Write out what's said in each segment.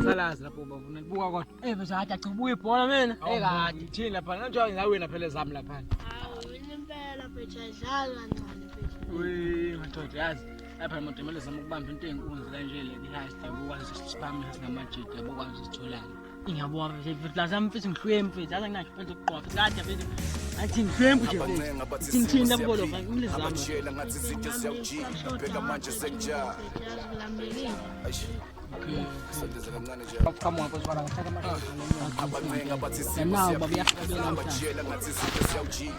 Salazi lapho bafuna buka kodwa. Bese athi achubuka ibhola mina. Kade thini lapha kanjalo ngawina phela ezami lapha. Hawu impela phela adlala kancane phela. Uyi madoda yazi. Lapha modemele zama ukubamba into enkunzi kanje le highest ukwazi sisipame singamajidi abokwazi sitholana. Ngiyabona mfethu la sami mfethu ngihlwe mfethu yazi nginathi mfethu ukuqopha kade mfethu athi ngihlwe mfethu thini labolo ngimle zami Abachela ngathi izinto ziyawujika bheka manje senjalo Sendeze kancane nje Qhamuka phakathi kwala ngithatha amashoti abancenga bathi isimo nawo babuyaqabela mhlawumbe abachela ngathi izinto ziyawujika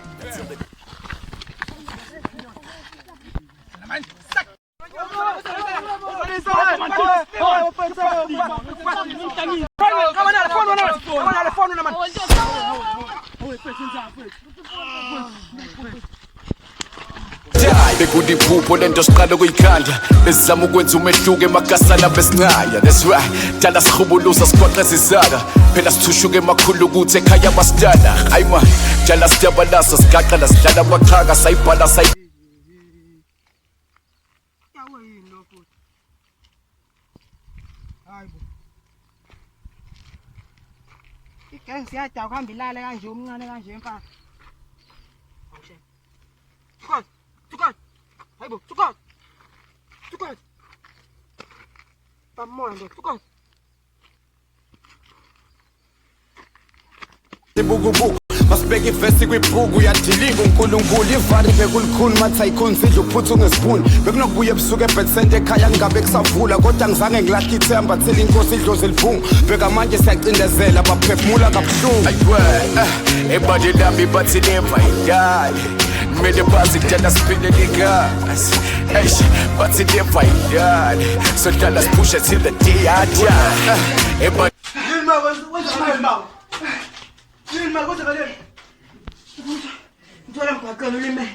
Bekudi phupho lento siqala kuyikhanda besizama ukwenza umehluko emakasana besincaya that's right dala sihubuluza siqoqeza isaka phela sithushuke emakhulu ukuthi ekhaya basitana hayi man dala siyabalasa sigaqa la sidlala amaqhaka sayibhala sayi yawe yini lo futhi hayibo igang siyada ukuhamba ilala kanje umncane kanje mfana awushe Hayibo, tukad. Pamondo, tukad. Ibukubuku masibeke ifesi kwibhuku yadilika uNkulunkulu ivari bekulikhulu mathi ayikhontsidla uphuthu ngespoon bekunokubuya ebusuku eBethesda ekhaya ngabe kusavula kodwa ngizange ngilahla ithemba thina inkosi idlozi libhungu bheka manje siyacindezela abaphefumula kabuhlungu ayiwe ebade lami bathi never die Made basi dala spin the gas but never die so dala push it till the day I die ebade Yilma kodwa kaleni. Ngithola ngibhaqela ulime.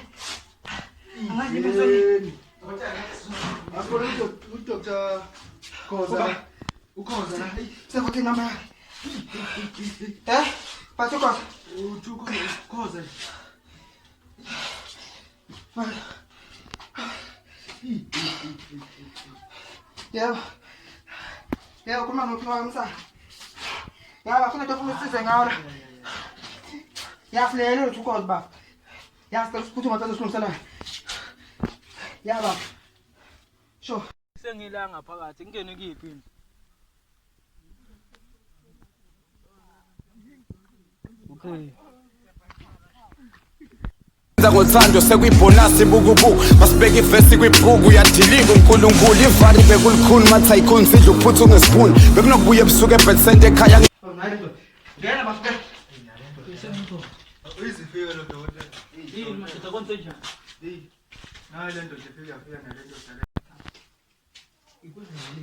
Angazi bezweni. Akho uDr. Khoza. Ukhoza la. Sefuthi nama. Bathuka. Uthuko Khoza. Ya, kuma nophiwa umsana. Ya, bafuna tofuna usize ngawo la. Yasilele uthi ukhozi baba. Yasicela ukuthi ungathatha isilungiselana. Yaba. Sho. Sengila ngaphakathi ngene kiphi? Okay. ngothando sekuyibonus ibukubuku masibeke ifesi kwibhuku yadilika uNkulunkulu ivari bekulikhulu mathi ayikhontsidla uphuthu ngespoon bekunokubuya ebusuku eBethesda ekhaya Ngena bafike. Uyizifike lo dokotela. Yini manje konke nje. Nayi lento ifika nalento sale. Ikuzele.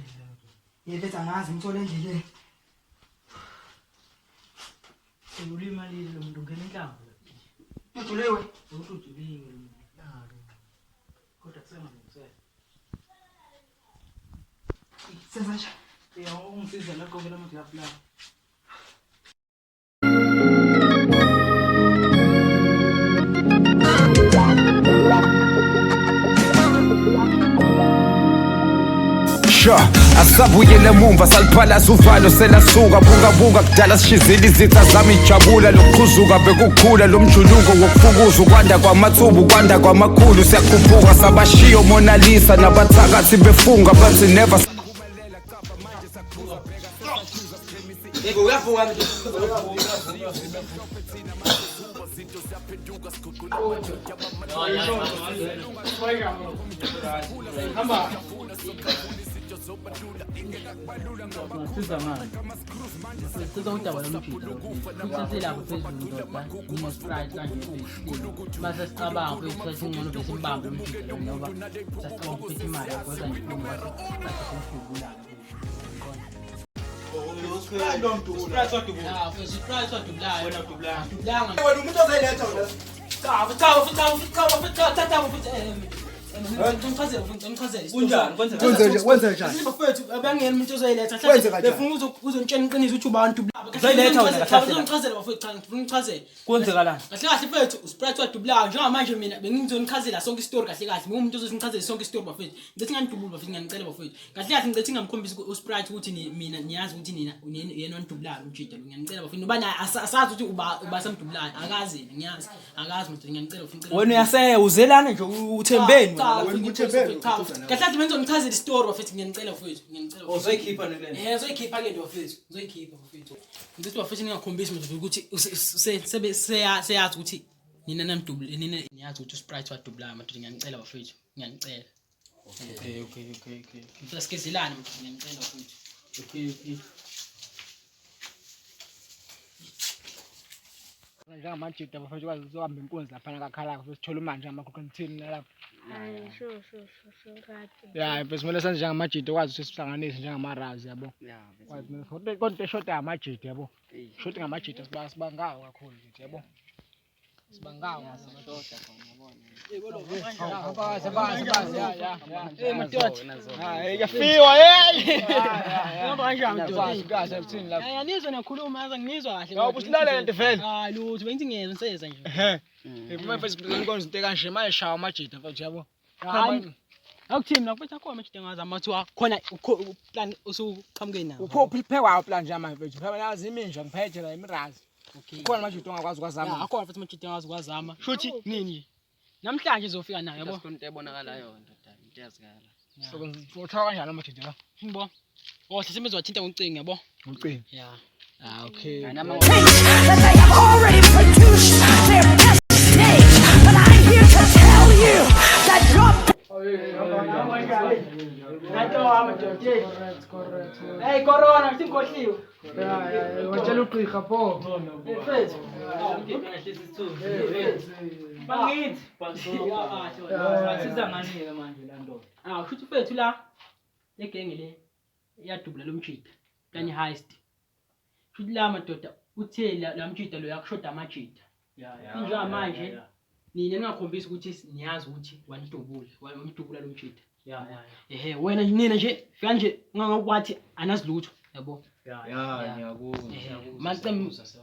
Yebetha ngazi ngithola endleleni. Ulima leli lo muntu ngene inhlamvu. Ujulewe. Ujuliwe. Nalo. Kodwa kusengalungisela. Senza ungisiza lakho ke lamuthi yafla. asabuyele mumva saliphala uvalo selasuka buka kudala sishizile izitha zami ijabula lokuqhuzuka bekukhula lomjuluko wokufukuza ukwanda kwamathubu ukwanda kwamakhulu siyakhuphuka sabashiyo Mona Lisa nabathakathi befunga bathi never Yebo uyavuka nje. Hamba. Ngisiza manje. Ngisiza udaba lomjito. Futhi lapho phezulu ndoda. Ngine sprite kanje. Mase sicabanga ukuthi singcono bese simbambe umjito ngoba sasicabanga ukuthi imali yakho nje. Sprite don't do that. Sprite don't do that. Sprite don't do that. Wena udubulanga. Udubulanga. Wena umuntu ozeletha wena. Cha, Ngichazela mfowethu, ngichazela. Kunjani? Wenze njani? Bafethu abangena umuntu ozoyiletha. Wenze kanjani? Befuna uzonitshela iqiniso ukuthi ubantu. Uzoyiletha wena kahle. Ngichazela bafethu, cha ngifuna ngichazele. Kwenzekalani? Kahle kahle mfethu, uSprite wadubulayo njengamanje mina bengizonichazela sonke istory kahle kahle. Ngingumuntu ozonichazela sonke istory bafethu. Ngithi nganidubula bafethu ngiyanicela bafethu. Kahle kahle ngithi ngamkhombisa uSprite ukuthi mina niyazi ukuthi nina yena wanidubulayo umjida. Ngiyanicela bafethu. Ngoba asazi ukuthi uba samdubulayo. Akazi yena ngiyazi. Akazi mfethu ngiyanicela bafethu. Wena uyase uzelana nje uthembeni Kahle kahle benzo ngichazela istory bafethu ngiyanicela bafethu. Ngiyanicela. uzoyikhipha nele. Uzoyikhipha ke bafethu. Uzoyikhipha bafethu. Ngithi bafethu ngingakhombisi manje ukuthi seyazi ukuthi nina namdubula nina niyazi ukuthi uSprite wadubulayo manje ngiyanicela bafethu. Ngiyanicela. Okay. Mfasikezelana manje ngiyanicela bafethu. Okay. Njengamanje bafethu kwazi ukuhamba inkunzi lapha kakhala sithola manje amakhokhothini lapha. Hayi sho kade. Ya, mfethu kumele senze njengamajidi kwazi ukuthi sihlanganise njengamarazi yabo. Kwazi mina kodwa eshoda amajidi yabo. Shoda ngamajidi sibangawo kakhulu nje yabo. Sibangawo ngashoda khona yabona. Yafiwa Ngihamba kanjani mdoda? Kahle uthini lapha? Nizwa nakhuluma yazi ngizwa kahle. Yabo usilalela nto vele. Lutho bengithi ngiyeza ngiseza nje. Uma mfethu ngikwenza into kanje manje shawa amajidi mfethu yabo. Akuthini nakufethu akho amajidi ngazama ukuthi khona plan usuqhamuke nawo. Uphephe kwawo plan nje manje mfethu. Phela yazi iminja ngiphethe la imirazi. Okay. Khona amajidi ongakwazi kwazama. Akho futhi amajidi ngazi kwazama. Shuthi nini? Namhlanje izofika nayo yabo. Into ebonakalayo ndoda, into yazikala. So ngithatha kanjani amajidi la? Ngibona. Sesemezwa wathinta ngocingo yabo. Ucingo. Yeah. Okay. That they have already produced their best stage, but I'm here to tell you that your Hey corona, singkhohliwe. Wajela uqhiqa pho. Mfethu. Bangithi. Asiza ngani manje la ndoda? Futhi mfethu la legenge le iyadubula lomjida. Kanye heist. Futhi la madoda uthe la mjida lo yakushoda amajida. Inja manje nina ningakhombisa ukuthi niyazi ukuthi wanidubula lomjida. Wena nina nje fika nje ngakwathi anazi lutho yabo. Ngiyakuzwa. Manje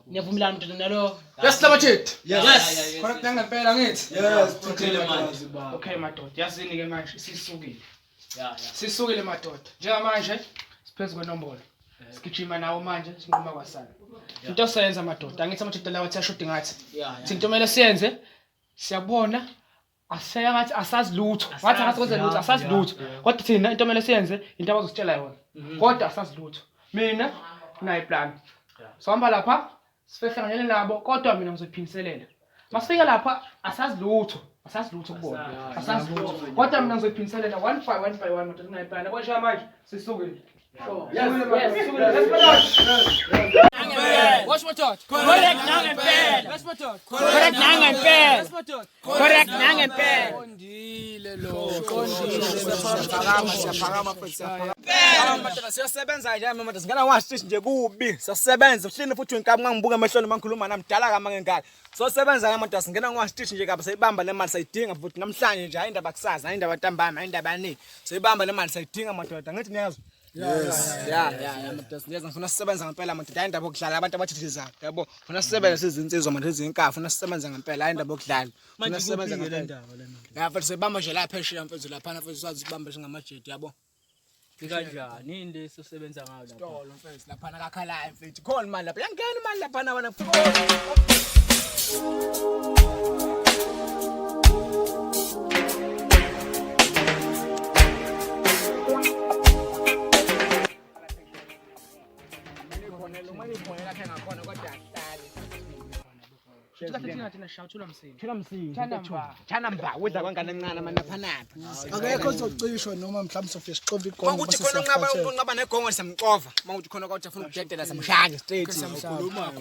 niyavumelana mntu nalo? Yes lamajidi. Yes. Correct nangempela ngithi. Yes, phuthele manje. Okay madoda, yazini ke manje sisukile. Sisukile madoda. Njengamanje siphezulu kwenombolo. Sigijima nawo manje sinquma kwasana. Into oseyenza madoda, angithi amajidi lawo athashudi ngathi. Into kumele siyenze siyabona asaya ngathi asazi lutho. Ngathi kwenze lutho, asazi lutho. Kodwa thina into kumele siyenze into abazositshela yona. Kodwa asazi lutho. Mina nayi plan. Sohamba lapha sifehlangene nabo kodwa mina ngizophiniselela. Masifika lapha asazi lutho. Asazi lutho kubona. Asazi lutho. Kodwa mina ngizophiniselela one by one madoda nayi plan. Yabo nje manje sisukile. Watch my thought. Correct nangempela. Watch my thought. Correct nangempela. Watch my thought. Correct nangempela. Qondile lo. Qondile. Siyasebenza nje mama singena ngwasithi nje kubi siyasebenza uhlini futhi inkabi ngangibuka emehlweni mangikhuluma namdala kama ngengane so sebenza ke mama singena ngwasithi nje kabe sayibamba le mali sayidinga futhi namhlanje nje ayindaba kusaza ayindaba ntambama ayindaba yaningi sayibamba le mali sayidinga madoda ngithi niyazi yes yeah madoda ngiyazi ngifuna sisebenza ngempela madoda ayindaba okudlala abantu abathithizayo yabo funa sisebenza sizinsizwa madoda izinkafu funa sisebenza ngempela ayindaba okudlala funa sisebenza ngempela ya futhi sayibamba nje lapha eshiya mfethu lapha futhi siwazi ibamba singamajedi yabo Kanjani yini lesosebenza ngayo lapha? Tolo mfethu lapha nakakhala mfethu khona imali lapha yangena imali lapha nawana Chana mba wedla kwangane encane manje lapha napha Akekho ozocishwa noma mhlawumbe sofike sixove iqongo Manguthi khona unqaba negongo samxova manguthi khona kwathi afuna ukudedela samshaya straight samkhuluma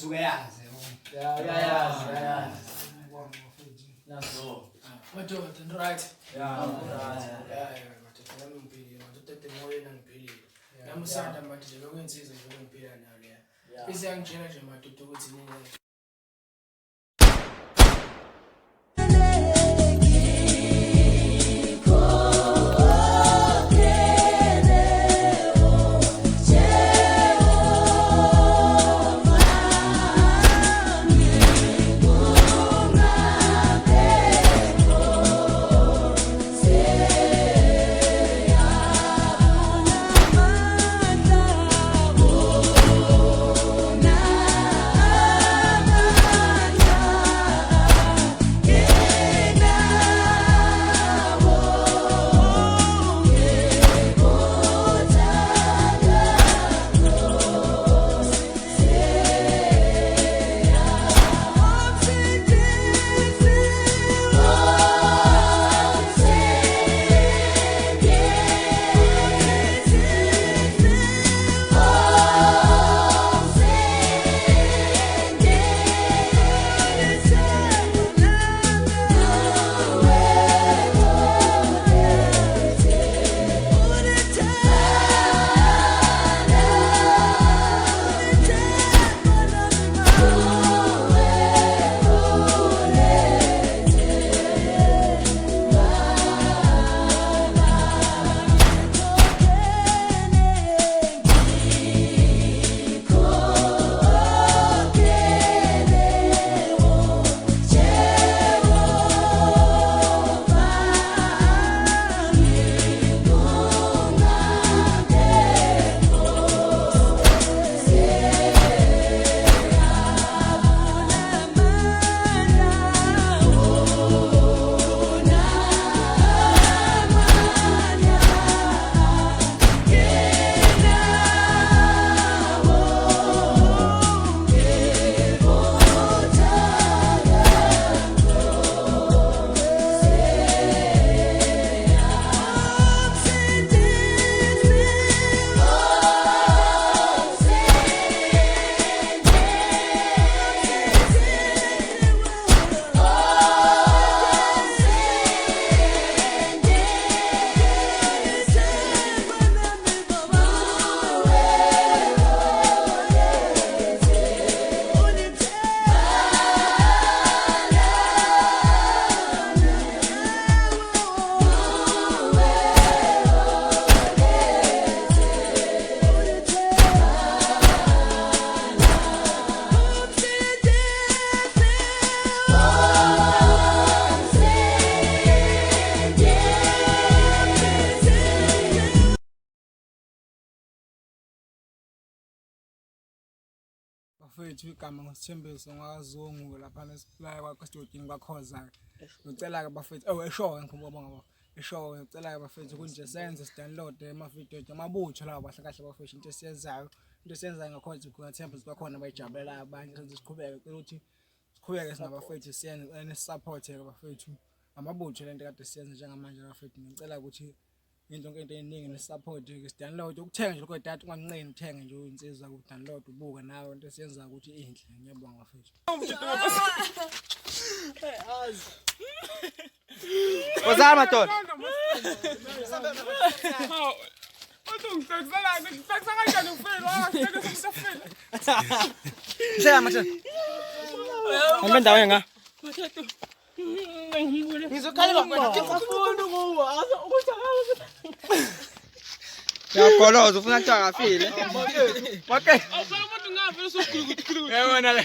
usuke yazi. Yayazi. Nazo. Madoda, right? Yeah. Madoda nami ngiphilile, madoda emoyeni nangiphilile. Nami usanda manje nje lokwenziza nje ngiphila nayo leya. Bese yangitshela nje madoda ukuthi nini. Bafethu igama ngosithembiso ngakazungu lapha nesiply kwakho sidodini kwakhoza. Ngicela ke bafethu eshowe ngikubonga eshowe ngicela ke bafethu kunje senze download ama-video amabutho lawo bahle kahle bafethu into esiyenzayo ngakhoza kungathemba sibakhona bayijabulela abanye senze siqhubeke cela ukuthi siqhubeke sinabafethu siyenze ne-support ke bafethu amabutho lento kade siyenza njengamanje bafethu ngicela ukuthi into eningi ne-support ke si-download ukuthenga nje lokho data unganqeni uthenge nje insizwa ku download ubuke nawe into esiyenza ukuthi inhle ngiyabonga bafethu. Kozama madoda. Shaya madoda. Hamba ndawo nga. Ngizokhalela Yakoloza ufuna kuthiwa ngafile. Okay. awufuna umuntu ngavele sokukhulu Yabona la.